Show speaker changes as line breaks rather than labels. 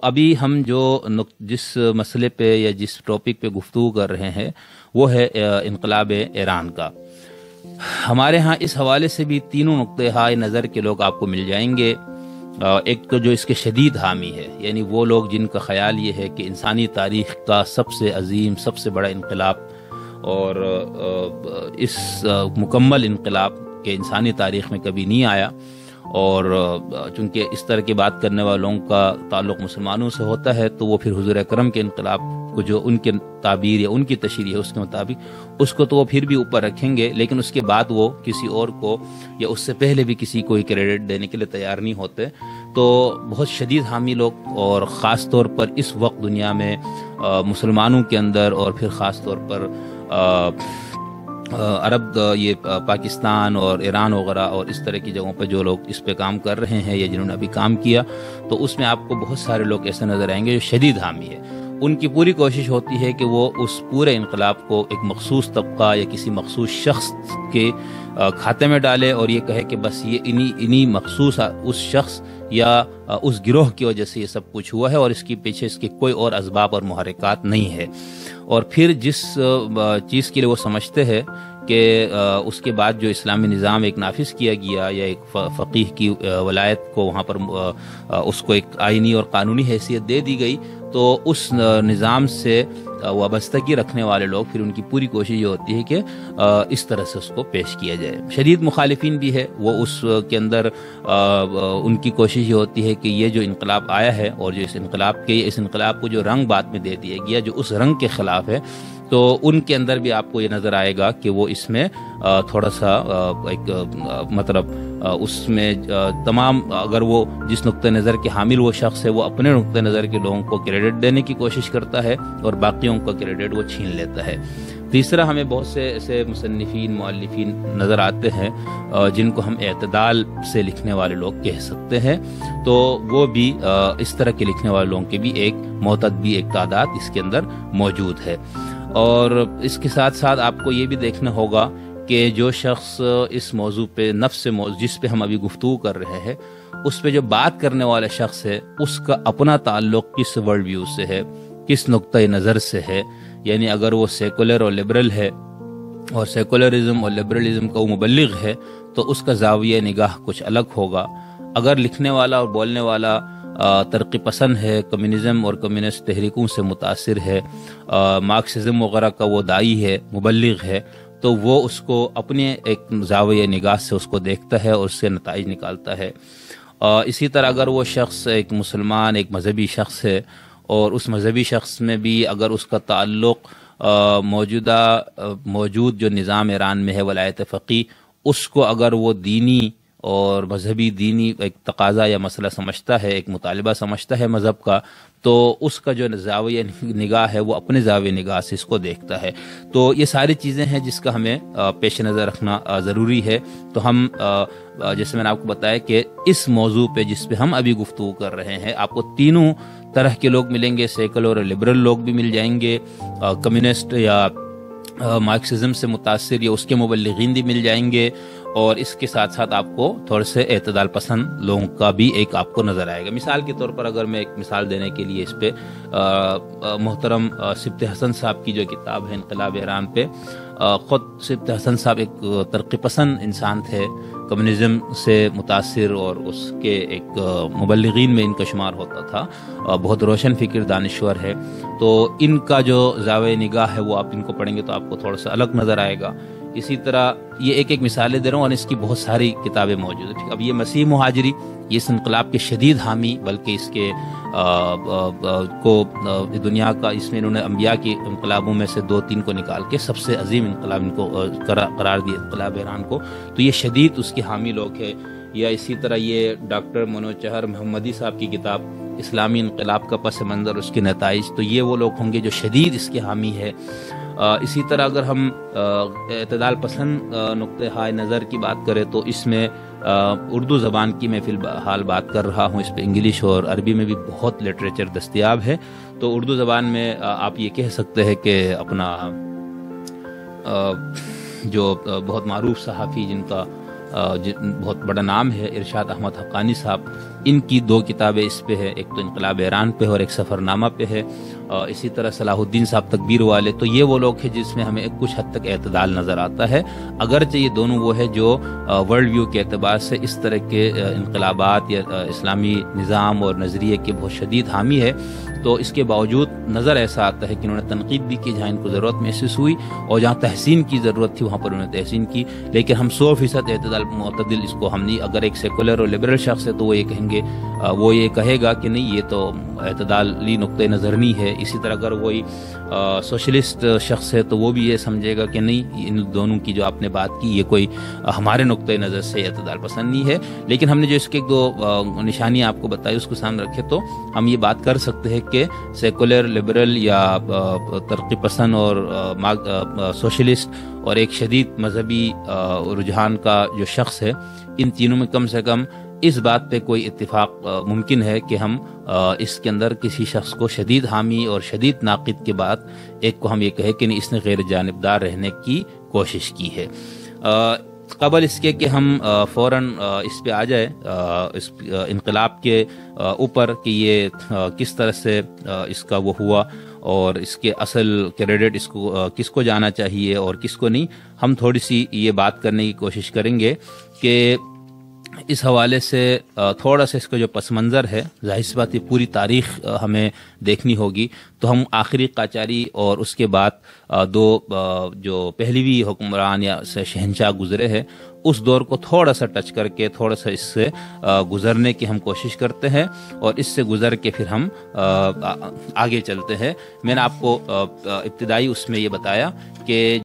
ابھی ہم جس مسئلے پہ یا جس ٹاپک پہ گفتگو کر رہے ہیں وہ ہے انقلاب ایران کا۔ ہمارے ہاں اس حوالے سے بھی تینوں نقطۂ نظر کے لوگ آپ کو مل جائیں گے۔ ایک تو جو اس کے شدید حامی ہے، یعنی وہ لوگ جن کا خیال یہ ہے کہ انسانی تاریخ کا سب سے عظیم، سب سے بڑا انقلاب اور اس مکمل انقلاب کے انسانی تاریخ میں کبھی نہیں آیا، اور چونکہ اس طرح کی بات کرنے والوں کا تعلق مسلمانوں سے ہوتا ہے تو وہ پھر حضور اکرم کے انقلاب کو جو ان کے تعبیر یا ان کی تشریح ہے اس کے مطابق اس کو تو وہ پھر بھی اوپر رکھیں گے، لیکن اس کے بعد وہ کسی اور کو یا اس سے پہلے بھی کسی کو کریڈٹ دینے کے لیے تیار نہیں ہوتے۔ تو بہت شدید حامی لوگ، اور خاص طور پر اس وقت دنیا میں مسلمانوں کے اندر، اور پھر خاص طور پر عرب، یہ پاکستان اور ایران وغیرہ اور اس طرح کی جگہوں پہ جو لوگ اس پہ کام کر رہے ہیں یا جنہوں نے ابھی کام کیا، تو اس میں آپ کو بہت سارے لوگ ایسے نظر آئیں گے جو شدید حامی ہے۔ ان کی پوری کوشش ہوتی ہے کہ وہ اس پورے انقلاب کو ایک مخصوص طبقہ یا کسی مخصوص شخص کے کھاتے میں ڈالے، اور یہ کہے کہ بس یہ انہی مخصوص اس شخص یا اس گروہ کی وجہ سے یہ سب کچھ ہوا ہے، اور اس کے پیچھے اس کے کوئی اور اسباب اور محرکات نہیں ہے۔ اور پھر جس چیز کے لیے وہ سمجھتے ہیں کہ اس کے بعد جو اسلامی نظام ایک نافذ کیا گیا یا ایک فقیہ کی ولایت کو وہاں پر اس کو ایک آئینی اور قانونی حیثیت دے دی گئی، تو اس نظام سے وابستگی رکھنے والے لوگ پھر ان کی پوری کوشش یہ ہوتی ہے کہ اس طرح سے اس کو پیش کیا جائے۔ شدید مخالفین بھی ہے، وہ اس کے اندر ان کی کوشش یہ ہوتی ہے کہ یہ جو انقلاب آیا ہے اور جو اس انقلاب کو جو رنگ بعد میں دے دیا گیا جو اس رنگ کے خلاف ہے، تو ان کے اندر بھی آپ کو یہ نظر آئے گا کہ وہ اس میں تھوڑا سا ایک مطلب اس میں تمام، اگر وہ جس نقطہ نظر کے حامل وہ شخص ہے، وہ اپنے نقطہ نظر کے لوگوں کو کریڈٹ دینے کی کوشش کرتا ہے اور باقیوں کا کریڈٹ وہ چھین لیتا ہے۔ تیسرا، ہمیں بہت سے ایسے مصنفین، مؤلفین نظر آتے ہیں جن کو ہم اعتدال سے لکھنے والے لوگ کہہ سکتے ہیں، تو وہ بھی اس طرح کے لکھنے والے لوگوں کی بھی ایک معتدی ایک تعداد اس کے اندر موجود ہے۔ اور اس کے ساتھ ساتھ آپ کو یہ بھی دیکھنا ہوگا کہ جو شخص اس موضوع پہ جس پہ ہم ابھی گفتگو کر رہے ہیں، اس پہ جو بات کرنے والا شخص ہے، اس کا اپنا تعلق کس ورلڈ ویو سے ہے، کس نقطۂ نظر سے ہے۔ یعنی اگر وہ سیکولر اور لبرل ہے، اور سیکولرزم اور لبرلزم کا وہ مبلغ ہے، تو اس کا زاویہ نگاہ کچھ الگ ہوگا۔ اگر لکھنے والا اور بولنے والا ترقی پسند ہے، کمیونزم اور کمیونسٹ تحریکوں سے متاثر ہے، مارکسزم وغیرہ کا وہ داعی ہے، مبلغ ہے، تو وہ اس کو اپنے ایک زاویہ نگاہ سے اس کو دیکھتا ہے اور اس سے نتائج نکالتا ہے۔ اسی طرح اگر وہ شخص ایک مسلمان، ایک مذہبی شخص ہے، اور اس مذہبی شخص میں بھی اگر اس کا تعلق موجود جو نظام ایران میں ہے ولایت فقیہ، اس کو اگر وہ دینی اور مذہبی دینی ایک تقاضا یا مسئلہ سمجھتا ہے، ایک مطالبہ سمجھتا ہے مذہب کا، تو اس کا جو زاویہ نگاہ ہے وہ اپنے زاویہ نگاہ سے اس کو دیکھتا ہے۔ تو یہ ساری چیزیں ہیں جس کا ہمیں پیش نظر رکھنا ضروری ہے۔ تو ہم جیسے میں نے آپ کو بتایا کہ اس موضوع پہ جس پہ ہم ابھی گفتگو کر رہے ہیں، آپ کو تینوں طرح کے لوگ ملیں گے، سیکولر اور لبرل لوگ بھی مل جائیں گے، کمیونسٹ یا مارکسزم سے متاثر یا اس کے مبلغین بھی مل جائیں گے، اور اس کے ساتھ ساتھ آپ کو تھوڑے سے اعتدال پسند لوگوں کا بھی ایک آپ کو نظر آئے گا۔ مثال کے طور پر اگر میں ایک مثال دینے کے لیے اس پہ محترم سبط حسن صاحب کی جو کتاب ہے انقلاب ایران پہ، خود سبط حسن صاحب ایک ترقی پسند انسان تھے، کمیونزم سے متاثر، اور اس کے ایک مبلغین میں ان کا شمار ہوتا تھا، بہت روشن فکر، دانشور ہے۔ تو ان کا جو زاویہ نگاہ ہے وہ آپ ان کو پڑھیں گے تو آپ کو تھوڑا سا الگ نظر آئے گا۔ اسی طرح یہ ایک مثالیں دے رہا ہوں، اور اس کی بہت ساری کتابیں موجود ہیں۔ اب یہ مسیح مہاجری، یہ اس انقلاب کے شدید حامی، بلکہ اس کے کو دنیا کا، اس میں انہوں نے انبیاء کے انقلابوں میں سے 2-3 کو نکال کے سب سے عظیم انقلاب ان کو قرار دیا، انقلاب ایران کو۔ تو یہ شدید اس کے حامی لوگ ہیں۔ یا اسی طرح یہ ڈاکٹر منوج چہر محمدی صاحب کی کتاب اسلامی انقلاب کا پس منظر، اس کے نتائج، تو یہ وہ لوگ ہوں گے جو شدید اس کے حامی ہے۔ اسی طرح اگر ہم اعتدال پسند نقطہ نظر کی بات کریں تو اس میں اردو زبان کی میں فی الحال بات کر رہا ہوں، اس پہ انگلش اور عربی میں بھی بہت لٹریچر دستیاب ہے۔ تو اردو زبان میں آپ یہ کہہ سکتے ہیں کہ اپنا جو بہت معروف صحافی جن کا بہت بڑا نام ہے، ارشاد احمد حقانی صاحب، ان کی 2 کتابیں اس پہ ہے، ایک تو انقلاب ایران پہ اور ایک سفر نامہ پہ ہے۔ اسی طرح صلاح الدین صاحب تکبیر والے، تو یہ وہ لوگ ہیں جس میں ہمیں کچھ حد تک اعتدال نظر آتا ہے، اگرچہ یہ دونوں وہ ہے جو ورلڈ ویو کے اعتبار سے اس طرح کے انقلابات یا اسلامی نظام اور نظریے کے بہت شدید حامی ہے، تو اس کے باوجود نظر ایسا آتا ہے کہ انہوں نے تنقید بھی کی جہاں ان کو ضرورت محسوس ہوئی، اور جہاں تحسین کی ضرورت تھی وہاں پر انہوں نے تحسین کی، لیکن ہم 100% اعتدال معتدل اس کو ہم نہیں، اگر ایک سیکولر اور لبرل شخص ہے تو وہ یہ کہیں گے، وہ یہ کہے گا کہ نہیں یہ تو اعتدالی نقطۂ نظر نہیں ہے، اسی طرح اگر وہی سوشلسٹ شخص ہے تو وہ بھی یہ سمجھے گا کہ نہیں ان دونوں کی جو آپ نے بات کی یہ کوئی ہمارے نقطۂ نظر سے اعتدال پسند نہیں ہے۔ لیکن ہم نے جو اس کے 2 نشانیاں آپ کو بتائی اس کو سامنے رکھے تو ہم یہ بات کر سکتے ہیں کہ سیکولر لبرل یا ترقی پسند اور سوشلسٹ اور ایک شدید مذہبی رجحان کا جو شخص ہے، ان تینوں میں کم سے کم اس بات پہ کوئی اتفاق ممکن ہے کہ ہم اس کے اندر کسی شخص کو شدید حامی اور شدید ناقد کے بعد ایک کو ہم یہ کہیں کہ نہیں اس نے غیر جانبدار رہنے کی کوشش کی ہے۔ قبل اس کے کہ ہم فوراً اس پہ آ جائے اس انقلاب کے اوپر کہ یہ کس طرح سے اس کا وہ ہوا اور اس کے اصل کریڈٹ اس کو کس کو جانا چاہیے اور کس کو نہیں، ہم تھوڑی سی یہ بات کرنے کی کوشش کریں گے کہ اس حوالے سے تھوڑا سا اس کا جو پس منظر ہے، ظاہر سی بات یہ پوری تاریخ ہمیں دیکھنی ہوگی، تو ہم آخری قاجاری اور اس کے بعد 2 جو پہلوی حکمران یا شہنشاہ گزرے ہیں اس دور کو تھوڑا سا ٹچ کر کے تھوڑا سا اس سے گزرنے کی ہم کوشش کرتے ہیں، اور اس سے گزر کے پھر ہم آگے چلتے ہیں۔ میں نے آپ کو ابتدائی اس میں یہ بتایا کہ